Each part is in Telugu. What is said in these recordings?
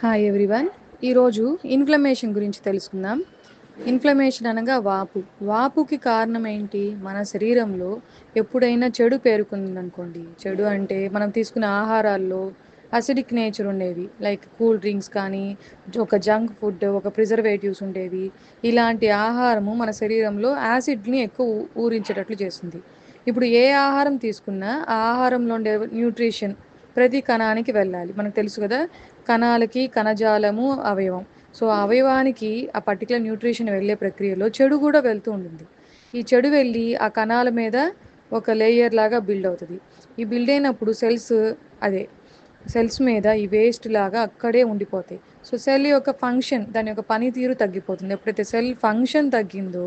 Hi everyone. ఈరోజు ఇన్ఫ్లమేషన్ గురించి తెలుసుకుందాం. ఇన్ఫ్లమేషన్ అనగా వాపు. వాపుకి కారణం ఏంటి? మన శరీరంలో ఎప్పుడైనా చెడు పేరుకుందనుకోండి. చెడు అంటే మనం తీసుకునే ఆహారాల్లో అసిడిక్ నేచర్ ఉండేవి, లైక్ కూల్ డ్రింక్స్ కానీ, ఒక జంక్ ఫుడ్, ఒక ప్రిజర్వేటివ్స్ ఉండేవి. ఇలాంటి ఆహారము మన శరీరంలో యాసిడ్ని ఎక్కువ ఊరించేటట్లు చేస్తుంది. ఇప్పుడు ఏ ఆహారం తీసుకున్నా ఆ ఆహారంలో ఉండే న్యూట్రిషన్ ప్రతి కణానికి వెళ్ళాలి. మనకు తెలుసు కదా, కణాలకి కణజాలము అవయవం. సో ఆ అవయవానికి ఆ పర్టికులర్ న్యూట్రిషన్ వెళ్ళే ప్రక్రియలో చెడు కూడా వెళ్తూ ఉంటుంది. ఈ చెడు వెళ్ళి ఆ కణాల మీద ఒక లేయర్ లాగా బిల్డ్ అవుతుంది. ఈ బిల్డ్ అయినప్పుడు అదే సెల్స్ మీద ఈ వేస్ట్ లాగా అక్కడే ఉండిపోతాయి. సో సెల్ యొక్క ఫంక్షన్, దాని యొక్క పనితీరు తగ్గిపోతుంది. ఎప్పుడైతే సెల్ ఫంక్షన్ తగ్గిందో,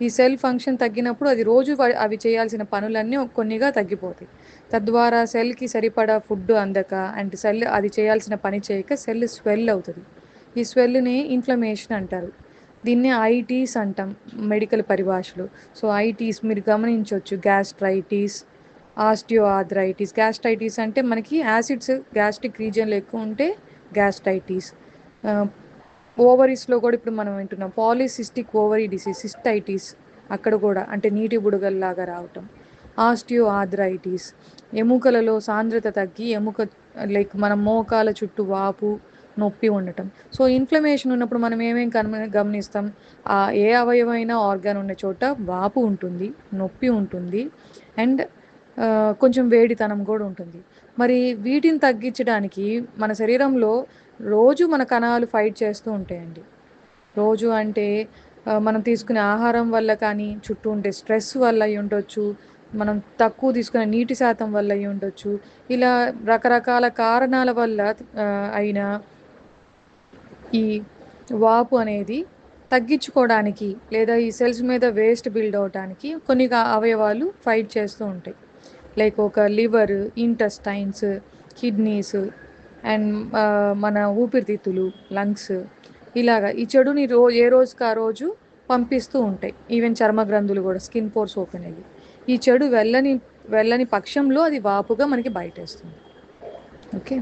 ఈ సెల్ ఫంక్షన్ తగ్గినప్పుడు అది రోజు అవి చేయాల్సిన పనులన్నీ కొన్నిగా తగ్గిపోతాయి. తద్వారా సెల్కి సరిపడా ఫుడ్ అందక అండ్ సెల్ అది చేయాల్సిన పని చేయక సెల్ స్వెల్ అవుతుంది. ఈ స్వెల్ని ఇన్ఫ్లమేషన్ అంటారు. దీన్ని ఐటీస్ అంటాం మెడికల్ పరిభాషలో. సో ఐటీస్ మీరు గమనించవచ్చు: గ్యాస్ట్రైటిస్, ఆస్టియో ఆర్థరైటిస్. గ్యాస్ట్రైటిస్ అంటే మనకి యాసిడ్స్ గ్యాస్ట్రిక్ రీజియన్లో ఎక్కువ ఉంటే గ్యాస్ట్రైటిస్. ఓవరీస్లో కూడా ఇప్పుడు మనం వింటున్నాం పాలిసిస్టిక్ ఓవరీ డిసీజ్, సిస్టైటిస్. అక్కడ కూడా అంటే నీటి బుడగల్లాగా రావటం. ఆస్టియో ఆర్థరైటిస్, ఎముకలలో సాంద్రత తగ్గి లైక్ మన మోకాల చుట్టూ వాపు, నొప్పి ఉండటం. సో ఇన్ఫ్లమేషన్ ఉన్నప్పుడు మనం ఏమేం గమనిస్తాం? ఏ అవయవైనా ఆర్గాన్ ఉన్న చోట వాపు ఉంటుంది, నొప్పి ఉంటుంది, అండ్ కొంచెం వేడితనం కూడా ఉంటుంది. మరి వీటిని తగ్గించడానికి మన శరీరంలో రోజు మన కణాలు ఫైట్ చేస్తూ ఉంటాయండి. రోజు అంటే మనం తీసుకునే ఆహారం వల్ల కానీ, చుట్టూ ఉండే స్ట్రెస్ వల్ల అయి ఉండొచ్చు, మనం తక్కువ తీసుకునే నీటి శాతం వల్ల అయి ఉండొచ్చు. ఇలా రకరకాల కారణాల వల్ల అయిన ఈ వాపు అనేది తగ్గించుకోవడానికి, లేదా ఈ సెల్స్ మీద వేస్ట్ బిల్డ్ అవడానికి కొన్ని అవయవాలు ఫైట్ చేస్తూ ఉంటాయి. లైక్ ఒక లివర్, ఇంటెస్టైన్స్, కిడ్నీస్, అండ్ మన ఊపిరితిత్తులు, లంగ్స్. ఇలాగా ఈ చెడుని ఏ రోజుకి ఆ రోజు పంపిస్తూ ఉంటాయి. ఈవెన్ చర్మ గ్రంథులు కూడా, స్కిన్ పోర్స్ ఓపెన్ అయ్యి ఈ చెడు వెళ్ళని పక్షంలో అది వాపుగా మనకి బయటేస్తుంది. ఓకే.